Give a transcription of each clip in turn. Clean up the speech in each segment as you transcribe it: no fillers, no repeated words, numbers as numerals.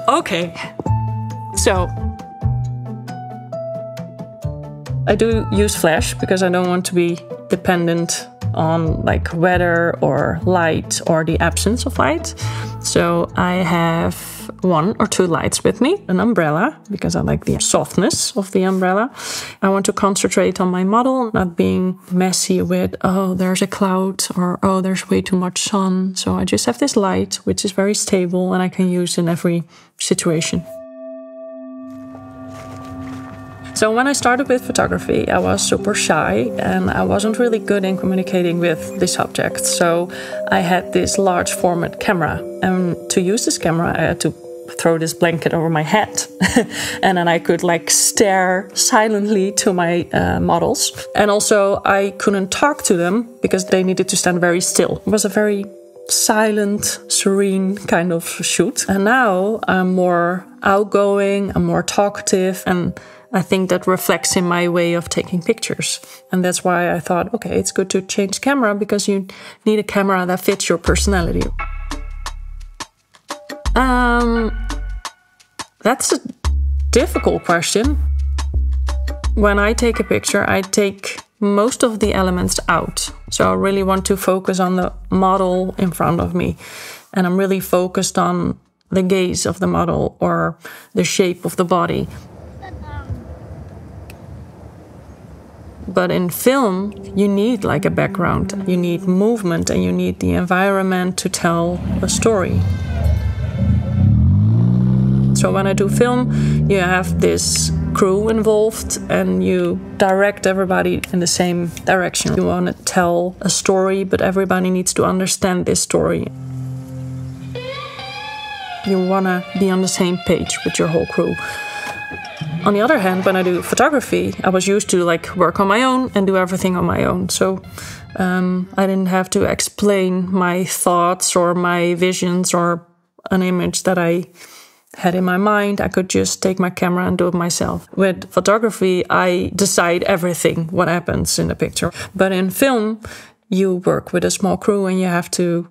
Okay, so I do use flash because I don't want to be dependent on like weather or light or the absence of light. So I have 1 or 2 lights with me, an umbrella, because I like the softness of the umbrella. I want to concentrate on my model, not being messy with, oh, there's a cloud, or oh, there's way too much sun. So I just have this light, which is very stable and I can use in every situation. So when I started with photography, I was super shy and I wasn't really good in communicating with the subject. So I had this large format camera, and to use this camera, I had to throw this blanket over my head and then I could like stare silently to my models. And also I couldn't talk to them because they needed to stand very still. It was a very silent, serene kind of shoot. And now I'm more outgoing, I'm more talkative, and I think that reflects in my way of taking pictures. And that's why I thought, okay, it's good to change camera because you need a camera that fits your personality. That's a difficult question. When I take a picture, I take most of the elements out. So I really want to focus on the model in front of me. And I'm really focused on the gaze of the model or the shape of the body. But in film, you need like a background, you need movement, and you need the environment to tell a story. So when I do film, you have this crew involved and you direct everybody in the same direction. You want to tell a story, but everybody needs to understand this story. You want to be on the same page with your whole crew. On the other hand, when I do photography, I was used to like work on my own and do everything on my own. So I didn't have to explain my thoughts or my visions or an image that I had in my mind. I could just take my camera and do it myself. With photography, I decide everything, what happens in the picture. But in film, you work with a small crew and you have to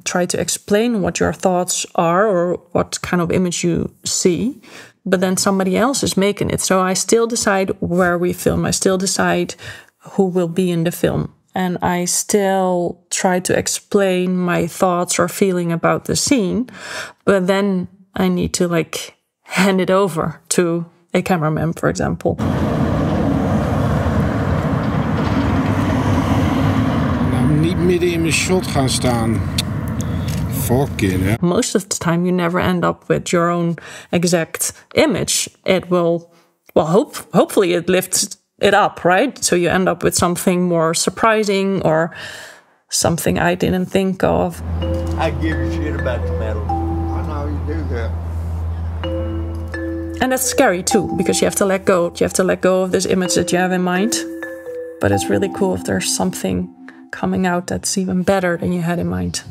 try to explain what your thoughts are or what kind of image you see. But then somebody else is making it. So I still decide where we film. I still decide who will be in the film. And I still try to explain my thoughts or feeling about the scene. But then I need to like hand it over to a cameraman, for example. Nou, niet midden in mijn shot gaan staan. Fucking hell. Most of the time you never end up with your own exact image. It will, well, hopefully it lifts it up, right? So you end up with something more surprising or something I didn't think of. I give a shit about the metal. I know you do that. And that's scary too, because you have to let go. You have to let go of this image that you have in mind. But it's really cool if there's something coming out that's even better than you had in mind.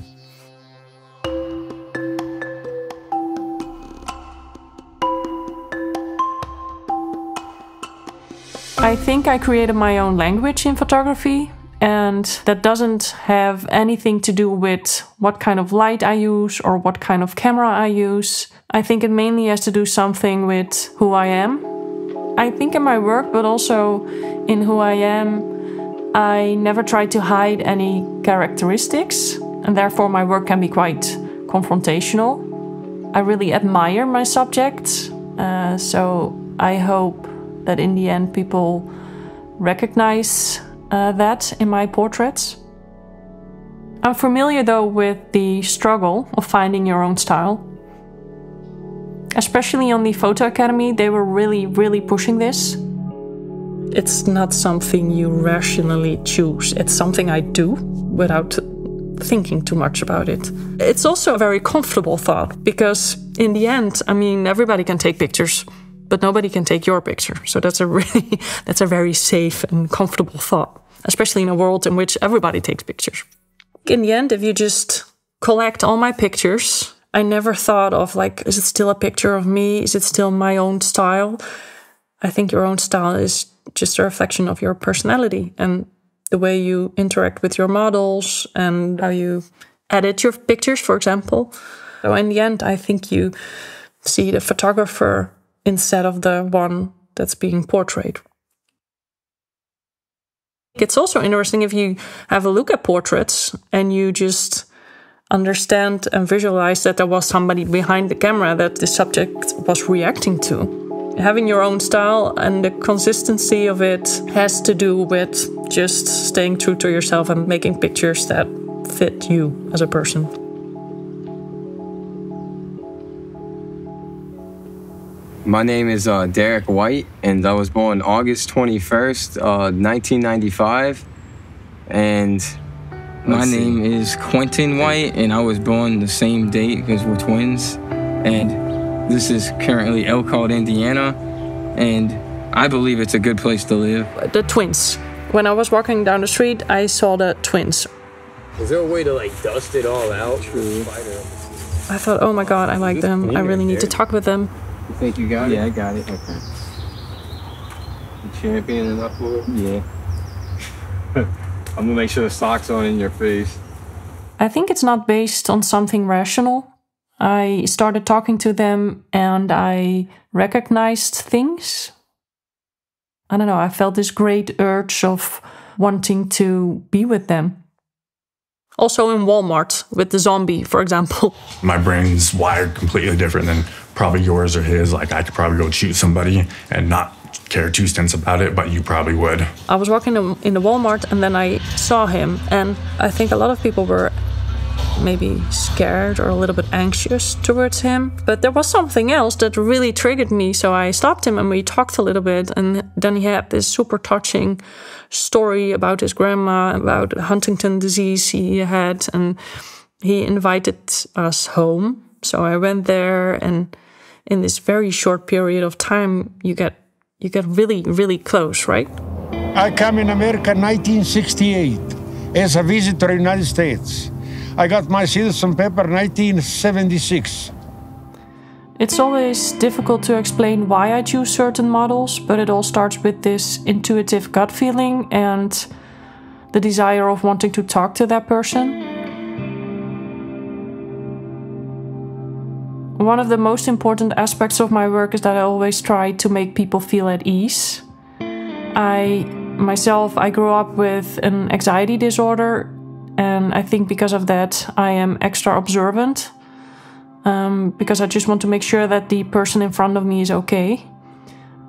I think I created my own language in photography, and that doesn't have anything to do with what kind of light I use or what kind of camera I use. I think it mainly has to do something with who I am. I think in my work, but also in who I am, I never try to hide any characteristics, and therefore my work can be quite confrontational. I really admire my subjects, so I hope that in the end people recognize that in my portraits. I'm familiar though with the struggle of finding your own style. Especially on the Photo Academy, they were really pushing this. It's not something you rationally choose. It's something I do without thinking too much about it. It's also a very comfortable thought because in the end, I mean, everybody can take pictures, but nobody can take your picture. So that's a very safe and comfortable thought, especially in a world in which everybody takes pictures. In the end, if you just collect all my pictures, I never thought of like, is it still a picture of me? Is it still my own style? I think your own style is just a reflection of your personality and the way you interact with your models and how you edit your pictures, for example. So in the end, I think you see the photographer instead of the one that's being portrayed. It's also interesting if you have a look at portraits and you just understand and visualize that there was somebody behind the camera that the subject was reacting to. Having your own style and the consistency of it has to do with just staying true to yourself and making pictures that fit you as a person. My name is Derek White, and I was born August 21st, 1995. And my name is Quentin White, and I was born the same date because we're twins. And this is currently Elkhart, Indiana, and I believe it's a good place to live. The twins. When I was walking down the street, I saw the twins. Is there a way to like dust it all out? True. I thought, oh my God, I like them. I really need to talk with them. You think you got it? Yeah, I got it. Okay. You champion enough for it? Yeah. I'm gonna make sure the socks aren't in your face. I think it's not based on something rational. I started talking to them and I recognized things. I don't know, I felt this great urge of wanting to be with them. Also in Walmart with the zombie, for example. My brain's wired completely different than probably yours or his. Like I could probably go shoot somebody and not care 2 cents about it, but you probably would. I was walking in the Walmart and then I saw him, and I think a lot of people were maybe scared or a little bit anxious towards him. But there was something else that really triggered me, so I stopped him and we talked a little bit, and then he had this super touching story about his grandma, about Huntington disease he had, and he invited us home. So I went there, and in this very short period of time, you get really, really close, right? I came in America in 1968 as a visitor to the United States. I got my citizen paper in 1976. It's always difficult to explain why I choose certain models, but it all starts with this intuitive gut feeling and the desire of wanting to talk to that person. One of the most important aspects of my work is that I always try to make people feel at ease. I grew up with an anxiety disorder, and I think because of that I am extra observant, because I just want to make sure that the person in front of me is okay.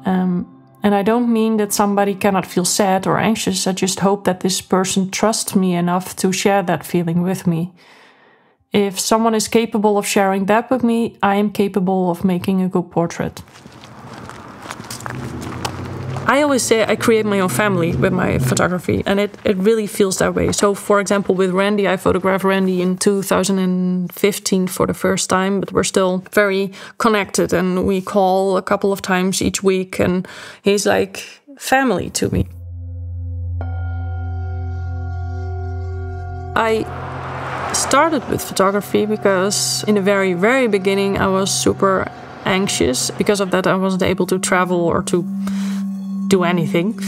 And I don't mean that somebody cannot feel sad or anxious, I just hope that this person trusts me enough to share that feeling with me. If someone is capable of sharing that with me, I am capable of making a good portrait. I always say I create my own family with my photography, and it really feels that way. So, for example, with Randy, I photographed Randy in 2015 for the first time, but we're still very connected, and we call a couple of times each week, and he's like family to me. I started with photography because in the very, very beginning I was super anxious. Because of that, I wasn't able to travel or to do anything.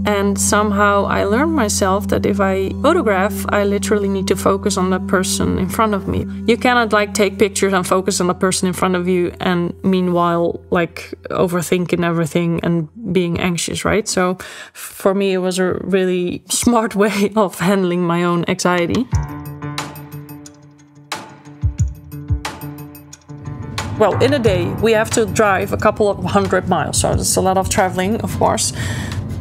And somehow I learned myself that if I photograph, I literally need to focus on the person in front of me. You cannot like take pictures and focus on the person in front of you and meanwhile like overthinking everything and being anxious, right? So for me, it was a really smart way of handling my own anxiety. Well, in a day, we have to drive a couple of 100 miles, so it's a lot of traveling, of course.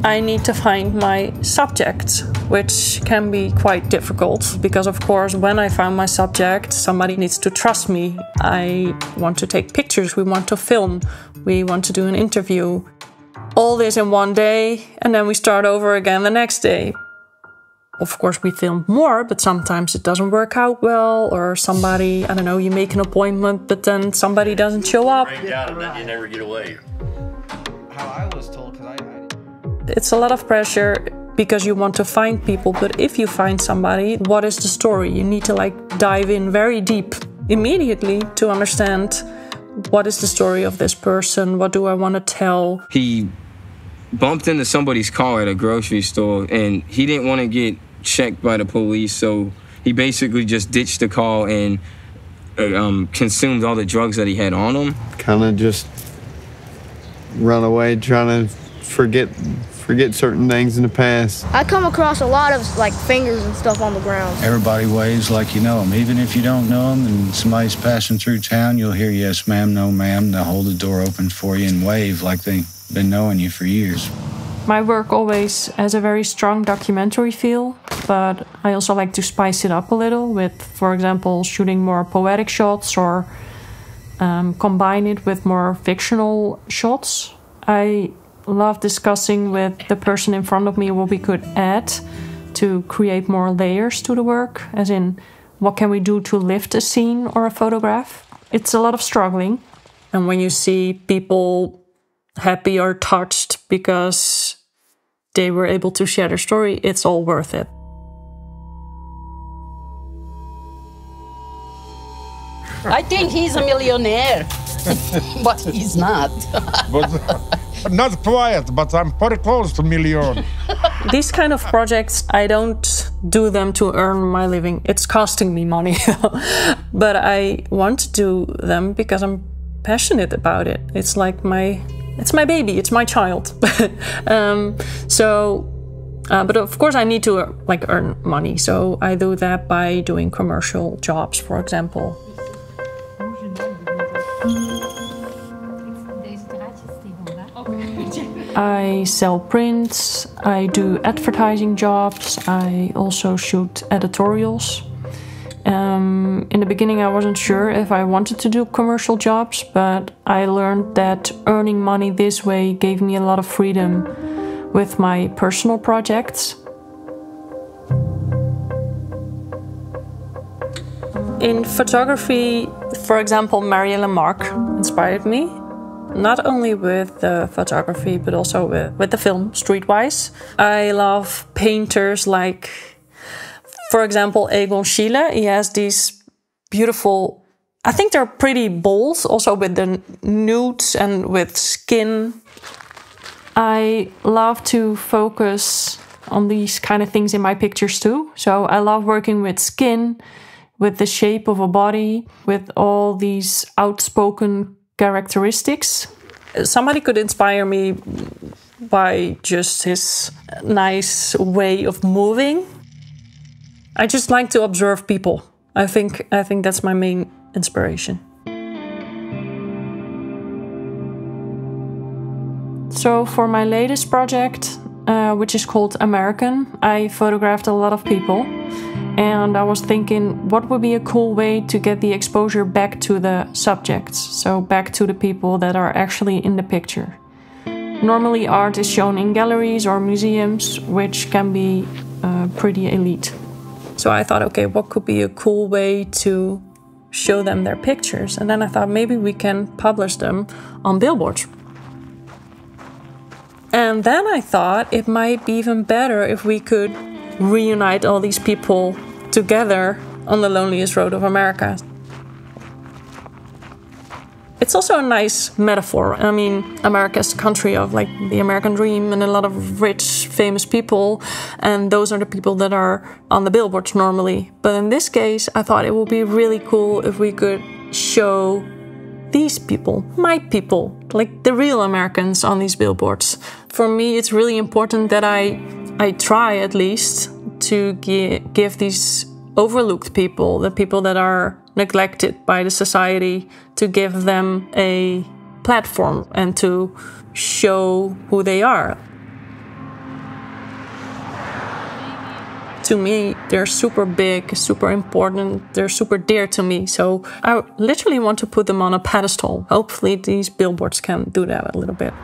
I need to find my subject, which can be quite difficult, because of course, when I found my subject, somebody needs to trust me. I want to take pictures, we want to film, we want to do an interview. All this in one day, and then we start over again the next day. Of course, we filmed more, but sometimes it doesn't work out well, or somebody, I don't know, you make an appointment, but then somebody doesn't show up. Break down and then you never get away. How I was told, because It's a lot of pressure because you want to find people, but if you find somebody, what is the story? You need to like dive in very deep immediately to understand what is the story of this person, what do I want to tell. He bumped into somebody's car at a grocery store, and he didn't want to get checked by the police, so he basically just ditched the car and consumed all the drugs that he had on him. Kind of just run away, trying to forget certain things in the past. I come across a lot of like fingers and stuff on the ground. Everybody waves like you know them. Even if you don't know them and somebody's passing through town, you'll hear yes ma'am, no ma'am. They'll hold the door open for you and wave like they've been knowing you for years. My work always has a very strong documentary feel, but I also like to spice it up a little with, for example, shooting more poetic shots or combine it with more fictional shots. I love discussing with the person in front of me what we could add to create more layers to the work, as in what can we do to lift a scene or a photograph. It's a lot of struggling. And when you see people happy or touched because they were able to share their story, it's all worth it. I think he's a millionaire, but he's not. But not quite, but I'm very close to million. These kind of projects, I don't do them to earn my living. It's costing me money. But I want to do them because I'm passionate about it. It's like it's my baby, it's my child. But of course I need to earn money. So I do that by doing commercial jobs, for example. I sell prints, I do advertising jobs, I also shoot editorials. In the beginning I wasn't sure if I wanted to do commercial jobs, but I learned that earning money this way gave me a lot of freedom with my personal projects. In photography, for example, Marielle Mark inspired me. Not only with the photography, but also with the film, Streetwise. I love painters like, for example, Egon Schiele. He has these beautiful, I think they're pretty bold, also with the nudes and with skin. I love to focus on these kind of things in my pictures too. So I love working with skin, with the shape of a body, with all these outspoken characteristics. Somebody could inspire me by just his nice way of moving. I just like to observe people. I think that's my main inspiration. So for my latest project, which is called American, I photographed a lot of people. And I was thinking, what would be a cool way to get the exposure back to the subjects? So back to the people that are actually in the picture. Normally art is shown in galleries or museums, which can be pretty elite. So I thought, okay, what could be a cool way to show them their pictures? And then I thought maybe we can publish them on billboards. And then I thought it might be even better if we could reunite all these people together on the loneliest road of America. It's also a nice metaphor. I mean, America is the country of the American dream and a lot of rich, famous people, and those are the people that are on the billboards normally. But in this case, I thought it would be really cool if we could show these people, my people, like the real Americans on these billboards. For me, it's really important that I try at least to give these overlooked people, the people that are neglected by the society, to give them a platform and to show who they are. To me, they're super big, super important, they're super dear to me. So I literally want to put them on a pedestal. Hopefully these billboards can do that a little bit.